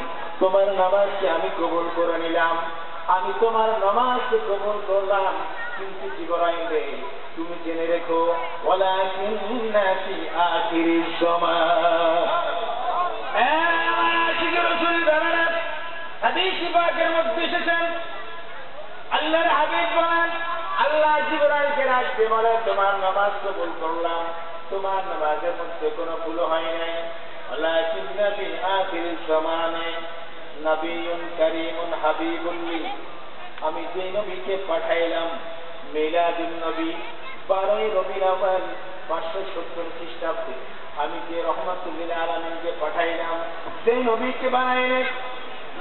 তোমার নামাজকে আমি কবুল করে নিলাম, আমি তোমার নামাজকে কবুল করলাম, কিন্তু জিবরাইল রে, তুমি জেনে রেখো, ওয়ালাকিন্না ফি আখিরিস সময়। হাদিস পাকের মধ্যে এসেছেন, আল্লাহর হাবিব বলেন, আল্লাহ জিবরাইলকে ডাকতে বলে, তোমার নামাজ কবুল করলাম, তোমার নামাজের মধ্যে কোনো ভুল হয় নাই। ওয়ালাকিন্না ফি আখিরিস সময় নবিয়্যুন কারীমুন হাবিবুল্লি, আমি যে নবীকে পাঠাইলাম মিলাদুন নবী 12 রবিউল আউয়াল 570 খ্রিস্টাব্দে, আমি যে রহমাতুল লিল আলামিনকে পাঠাইলাম, সেই নবীকে বানাইলে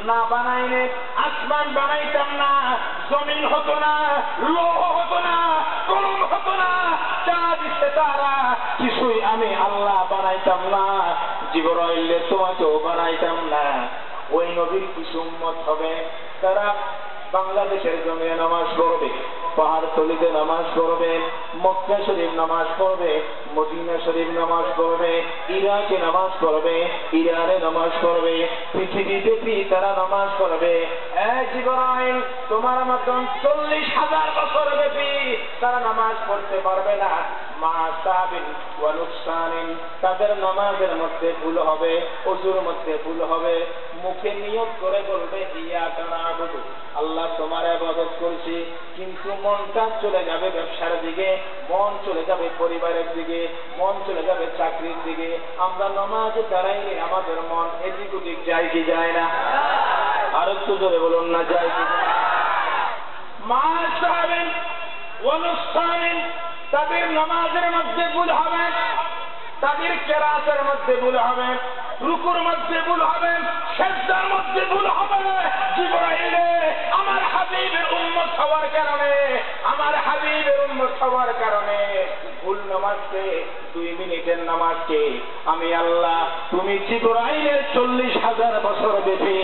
না বানাইলে আসমান বানাইতাম না, জমিন হতো না, লৌহ হতো না, কলম হতো না, চাঁদ সিতারা কিছুই আমি আল্লাহ বানাইতাম না, জিবরাইল তোমাকেও বানাইতাম না। ওই নবীর কিছু উম্মত হবে, তারা বাংলাদেশের জমিনে নামাজ পড়বে, পাহাড়তলিতে নামাজ পড়বে, মক্কা শরীফ নামাজ পড়বে, মদিনা শরীফ নামাজ পড়বে, ইরাকে নামাজ পড়বে, ইরানে নামাজ পড়বে, পৃথিবীব্যাপী তারা নামাজ পড়বে। জিবরাইল, তোমার মতন 40,000 বছর ব্যাপী তারা নামাজ পড়তে পারবে না। মা সাবিন ওয়া নুকসানিন, তাদের নামাজের মধ্যে ভুল হবে, ওযুর মধ্যে ভুল হবে, মুখে নিয়ত করে বলবে ইয়াকা না'বুদু, আল্লাহ তোমার ইবাদত করছি, কিন্তু মনটা চলে যাবে ব্যবসার দিকে, মন চলে যাবে পরিবারের দিকে, মন চলে যাবে চাকরির দিকে। আমরা নামাজ দাঁড়াইলে আমাদের মন এদিক ওদিক যায় কি যায় না? আর একটু জোরে বলুন না, যায় কি? মা সাবিন ওয়া নুকসানিন, তাদের নামাজের মধ্যে ভুল হবে, তাদের কেরাতের মধ্যে ভুল হবে, রুকুর মধ্যে ভুল হবে, সিজদার মধ্যে ভুল হবে। জিবরাইল, আমার হাবিবের উম্মত হওয়ার কারণে, আমার হাবিবের উম্মত হওয়ার কারণে ভুল নামাজকে, 2 মিনিটের নামাজকে আমি আল্লাহ, তুমি জিবরাইলের 40,000 বছর ব্যাপী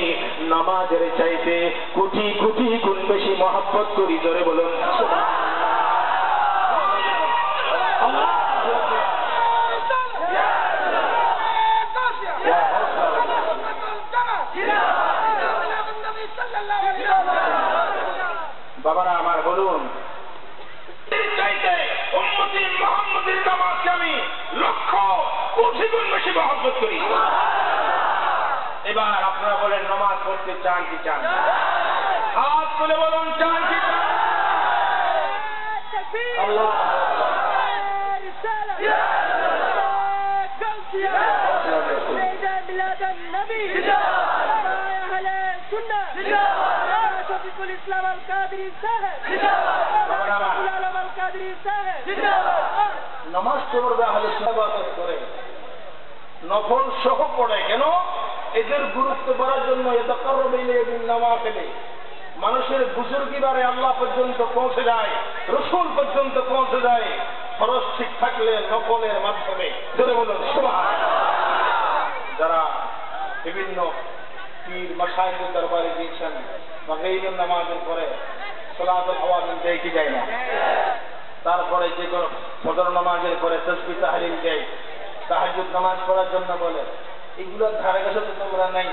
নামাজের চাইতে কোটি কোটি গুণ বেশি মহব্বত করি। জোরে বলুন বাবারা আমার, বলুন চাইতে উম্মতি মুহাম্মদের নামাজকে আমি লক্ষ কোটি গুণ বেশি মহব্বত করি। এবার আপনারা বলেন, নামাজ পড়তে চান কি চান? হাত তুলে বলুন, চান কি চান? আল্লাহ ইসলাম আল কাদরি সাহেব, নামাজ পড়বে, আহলে সুন্নাত করে, নফল সহ পড়ে। কেন? এদের গুরুত্ব করার জন্য, ইয়াতাকাররাবু ইলাইহি বিন নওয়াফিল, মানুষের বুজুর্গিবারে আল্লাহ পর্যন্ত পৌঁছে যায়, রাসূল পর্যন্ত পৌঁছে যায়, ফরজ ঠিক থাকলে নফলের মাধ্যমে। জোরে বলুন সুবহানাল্লাহ। যারা বিভিন্ন পীর মাশায়েখের দরবারে গিয়েছেন, মাগরিবের নামাজের পরে সালাতুল আওয়াজিন দেয় কি যায় না? তারপরে যে কোনো ফজর নামাজের পরে তাসবিহ তাহলিল দেয়, তাহাজ্জুদ নামাজ পড়ার জন্য বলে। এগুলোর ধারে কাছে তো তোমরা নাই।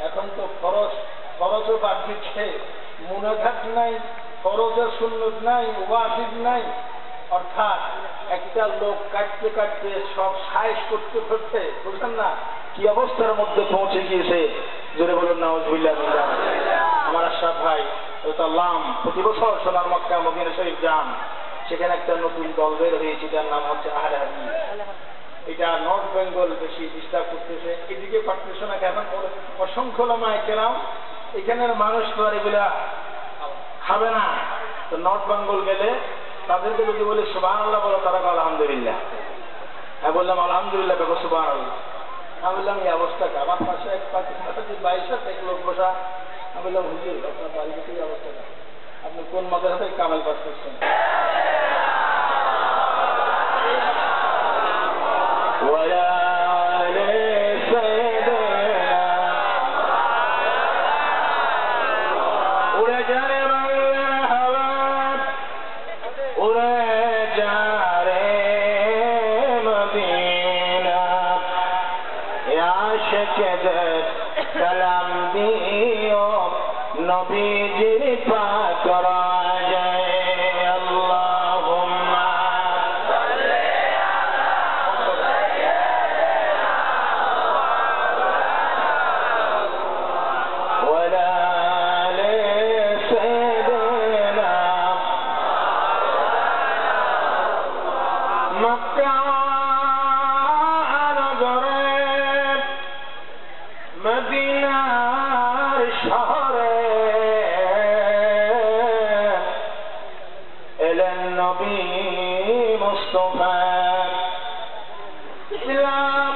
এখন তো ফরজও বাদ দিচ্ছে, মুনাজাত নাই, ফরজের সুন্নত নাই, ওয়াজিব নাই। অর্থাৎ একটা লোক কাটতে কাটতে সব সাইজ করতে করতে, বুঝলেন না কি অবস্থার মধ্যে পৌঁছে গিয়েছে? জোরে বলুন নাউজুবিল্লাহ। আমার আশরাফ ভাই প্রতি বছর সোনার মক্কা মদিনা শরীফ যান, সেখানে একটা নতুন দল বের হয়েছে, যার নাম হচ্ছে আহলে হাদিস। এটা নর্থ বেঙ্গল বেশি ডিস্টার্ব করতেছে, এদিকে পারতেছে না। এখন অসংখ্য ওলামায়ে কেরাম, এখানের মানুষ তো আর এগুলা খাবে না। তো নর্থ বেঙ্গল গেলে তাদেরকে যদি বলি সুবহানাল্লাহ বলো, তারা বলে আলহামদুলিল্লাহ। হ্যাঁ বললাম আলহামদুলিল্লাহ, দেখো সুবহানাল্লাহ। আমি বললাম এই অবস্থাটা, আমার পাশে এক পাকিস্তানি বাইশ এক লোক বসা। আমি বললাম হুজুর, আপনার বাড়িতে কি অবস্থাটা? আপনি কোন মাদ্রাসা থেকে কামাল পাস করছেন? উড়ে যারে বাংলার হাওয়া, মুস্তফা ইসলাম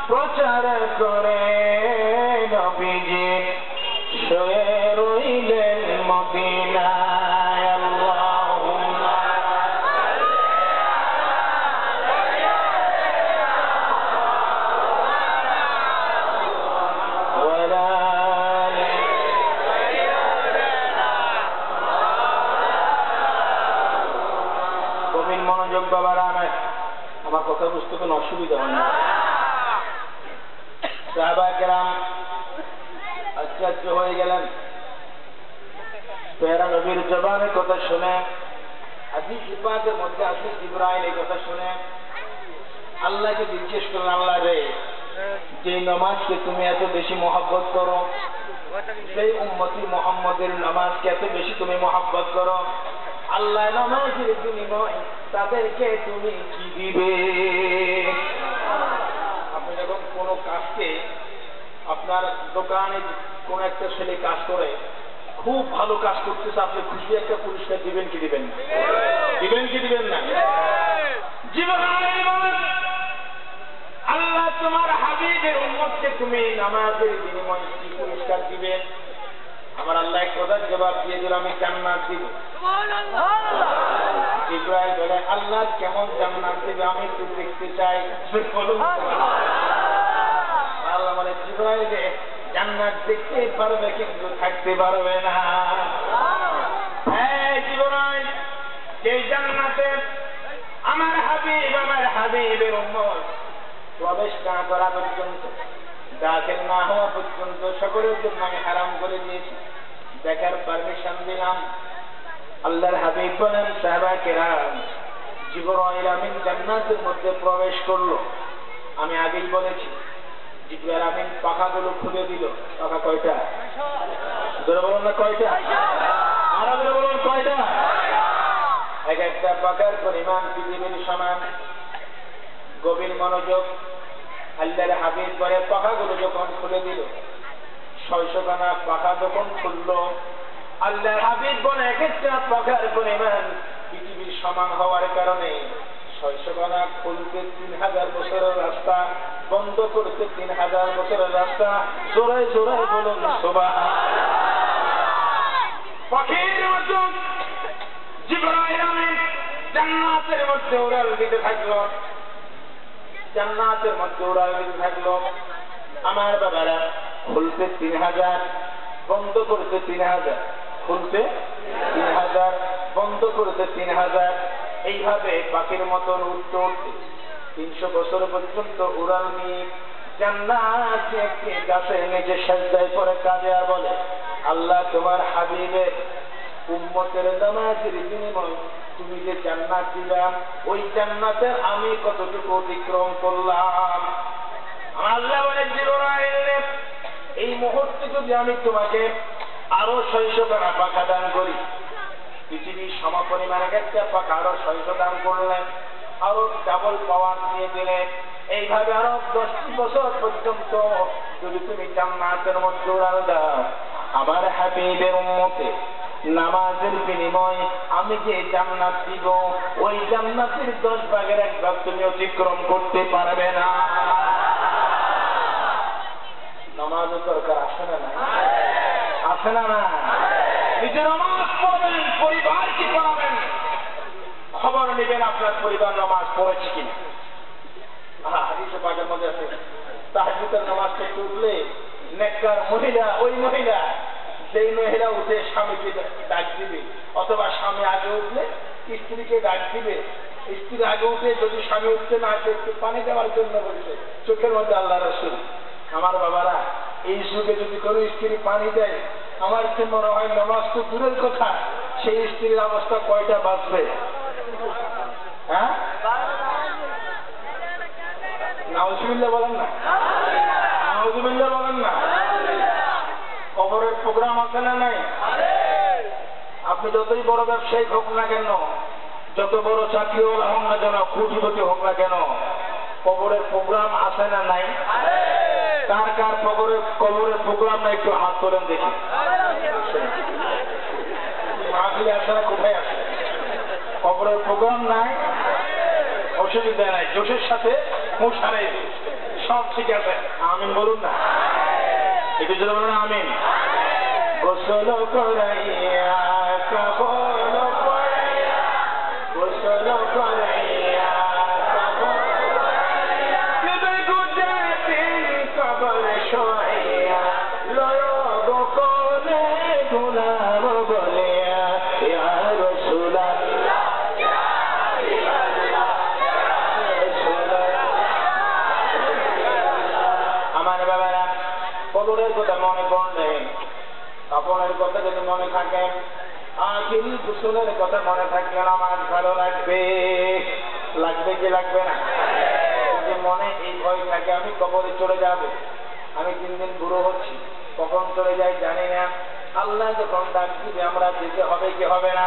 প্রচার করে নবীজি শুয়ে রইলেন মদিনায় আল্লাহুম্মা মনোযোগ বাবারা আমার কথা বুঝতে কোনো অসুবিধা হয় না সাহাবায়ে কেরাম আশ্চর্য হয়ে গেলেন প্যারা নবীর জবানের কথা শুনে হাদিস পাকের মধ্যে আছে জিবরাইল এই কথা শুনে আল্লাহকে জিজ্ঞেস করলেন আল্লাহ রে যে নামাজকে তুমি এত বেশি মহব্বত করো সেই উম্মতি মুহাম্মদের নামাজকে এত বেশি তুমি মহব্বত করো আল্লাহ নামাজের বিনিময় তাদেরকে তুমি কি দিবে আপনি যখন কোনো কাজকে আপনার দোকানে কোন একটা ছেলে কাজ করে খুব ভালো কাজ করতেছে আপনি খুশি একটা পুরস্কার দিবেন কি দিবেন দিবেন কি দিবেন না আল্লাহ তোমার হাবিবের উম্মতকে তুমি নামাজের বিনিময়ে কি পুরস্কার দিবে আমার আল্লাহ এক কথার জবাব দিয়ে দিল আমি জান্নাত দিব ইব্রাহিম বলে আল্লাহ কেমন জান্নাত দিবে আমি একটু দেখতে চাই আল্লাহ বলে ইব্রাহিম জান্নাত দেখতে পারবে কিন্তু থাকতে পারবে না ইব্রাহিম যে জান্নাতে আমার হাবিবের উম্মত প্রবেশ না করা পর্যন্ত দাখিল না হওয়া পর্যন্ত সকলের জন্য আমি হারাম করে দিয়েছি দেখার পারমিশন দিলাম আল্লাহর হাবিব বলেন সাহাবায়ে কেরাম জিবরাইল আমিন জান্নাতের মধ্যে প্রবেশ করলো আমি আগেই বলেছি জিবরাইল আমিন পাখাগুলো খুলে দিল পাখা কয়টা ধরে বলুন না কয়টা আরো ধরে বলুন কয়টা এক একটা পাখার পরিমাণ পৃথিবীর সমান গভীর মনোযোগ আল্লাহর হাবিব পরে পাখাগুলো যখন খুলে দিল 600 খানা পাখা যখন খুললো আল্লাহর হাবিব বলে এক একটা পাখার পরিমাণ পৃথিবীর সমান হওয়ার কারণে 600 খানা খুলতে 3000 বছরের রাস্তা বন্ধ করতে 3000 বছরের রাস্তা জোরে জোরে বলুন সুবহান পাখির মতো জিবরাইল আমিন জান্নাতের মধ্যে উড়াল দিতে থাকলো জান্নাতের মধ্যে উড়াল দিতে থাকলো আমার বাবারা খুলতে 3000 বন্ধ করতে 3000 খুলতে 3000 বন্ধ করতে 3000 এইভাবে পাখির মতন উঠতে উঠতে 300 বছর পর্যন্ত উড়াল নিয়ে জান্নাতে একটি গাছের নিচে সাজদায় পড়ে কাজে আর বলে আল্লাহ তোমার হাবিবের উম্মতের নামাজের বিনিময় তুমি যে জান্নাত দিলাম ওই জান্নাতের আমি কতটুকু অতিক্রম করলাম আল্লাহ বলে জিবরাইল এই মুহূর্তে যদি আমি তোমাকে আরো 600 খানা পাখা দান করি পৃথিবীর সমপরিমাণ একটা পাখা আরো 600 দান করলেন আরো ডাবল পাওয়ার দিয়ে দিলেন এইভাবে আরো 10 বছর পর্যন্ত যদি তুমি জান্নাতের মধ্যে উড়াল দাও আমার হাবিবের উম্মতে নামাজের বিনিময়ে আমি যে জান্নাত দিব ওই জান্নাতের 10 ভাগের 1 ভাগ তুমি অতিক্রম করতে পারবে না নামাজের দরকার আসে না আসে না নিজের নামাজ পড়বেন পরিবারকে পড়াবেন খবর নেবেন আপনার পরিবার নামাজ পড়েছে কিনা হাদিসে পাকের মধ্যে আছে তাহাজ্জুদের নামাজ পড়তে উঠলে নেককার মহিলা ওই মহিলা সেই মহিলা উঠে স্বামীকে ডাক দিবে অথবা স্বামী আগে উঠলে স্ত্রীকে ডাক দিবে স্ত্রী আগে উঠে যদি স্বামী উঠতে না আসে একটু পানি দেওয়ার জন্য বলছে চোখের মধ্যে আল্লাহ রাসূল আমার বাবারা এই যুগে যদি কোনো স্ত্রী পানি দেয় আমার তো মনে হয় নামাজ তো দূরের কথা সেই স্ত্রীর অবস্থা কয়টা বাঁচবে হ্যাঁ নাউজুবিল্লাহ বলেন না নাউজুবিল্লাহ বলেন না কবরের প্রোগ্রাম আছে না নাই আপনি যতই বড় ব্যবসায়ী হোক না কেন যত বড় চাকরিওয়ালা হোক না কেন কোটিপতি হোক না কেন কবরের প্রোগ্রাম আছে না নাই কার কার কবরের প্রোগ্রাম না একটু হাত তোলেন দেখি মাহফিলে আসে না কোথায় আসে কবরের প্রোগ্রাম নাই অসুবিধা নাই, জোশের সাথে মুশারে সব ঠিক আছে। আমিন বলুন না, একটু যদি বলুন আমিন। গোসল করাইয়া কাফন পরাইয়া, গোসল করাইয়া কাফন পরাইয়া, কেবে গুজাতেন কবর শোয়াইয়া, লয় গো কোনে গুনাহ বলিয়া, ইয়া রাসূলুল্লাহ ইয়া হাবিবাল্লাহ ইয়া রাসূলুল্লাহ। আমার বাবারা, কবরের কথা মনে পড়লে, কাফনের কথা যদি মনে থাকে, আখিরি গোসলের কথা মনে থাকলে আমার ভালো লাগবে। লাগবে কি লাগবে না? যদি মনে এই ভয় থাকে আমি কবরে চলে যাব, আমি দিন দিন বুড়ো হচ্ছি, কখন চলে যাই জানি না, আল্লাহ যখন ডাক দিবে আমরা যেতে হবে কি হবে না?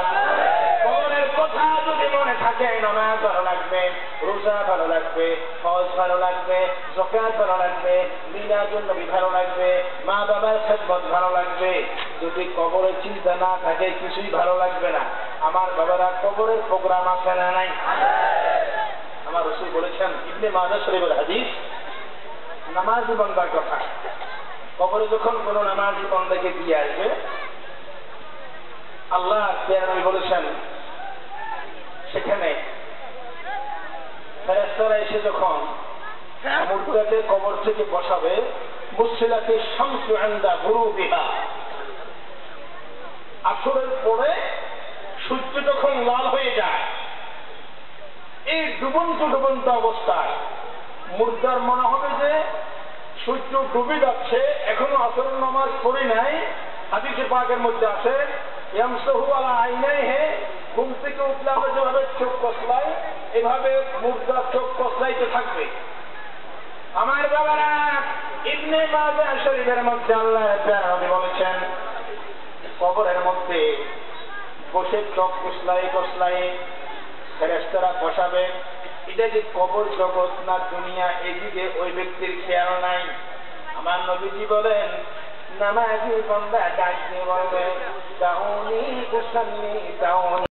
কবরের কথা যদি মনে থাকে নামাজ ভালো লাগবে, রোজা ভালো লাগবে, হজ ভালো লাগবে, যাকাত ভালো লাগবে, মিলাদুন নবী ভালো লাগবে, মা বাবার খেদমত ভালো লাগবে। যদি কবরের চিন্তা না থাকে কিছুই ভালো লাগবে না। আমার বাবারা, কবরের প্রোগ্রাম আছে না নাই? আমার রাসূল বলেছেন, ইবনে মাজাহ শরীফের হাদিস, নামাজি বান্দার কথা, কবরে যখন কোন নামাজি বান্দাকে দিয়ে আসবে, আল্লাহ নবী বলেছেন সেখানে ফেরেশতারা এসে যখন মুর্দাকে কবর থেকে বসাবে, মুসিলাতে শামসু ইনদা গুরুবিহা, আসরের পরে সূর্য যখন লাল হয়ে যায়, এই ডুবন্ত ডুবন্ত অবস্থায় মুর্দার মনে হবে যে সূর্য ডুবে যাচ্ছে, এখনো আসরের নামাজ পড়ি নাই। হাদিসে পাকের মধ্যে আছে, ইয়ামসাহু আলা আইনাইহি, ঘুম থেকে উঠলে আমরা যেভাবে চোখ কসলাই, এভাবে মুর্দা চোখ কসলাইতে থাকবে। আমার বাবারা, ইবনে মাজাহ শরীফের মধ্যে আল্লাহ তাআলা বলেছেন, কবরের মধ্যে বসে চোখ কসলাই কসলাই ফেরেশতারা বসাবে। এটা যে কবর জগৎ না দুনিয়া, এদিকে ওই ব্যক্তির খেয়াল নাই। আমার নবীজি বলেন, নামাজি বান্দা ডাক দিয়ে বলবে, দাউনি উসাল্লি দাউনি।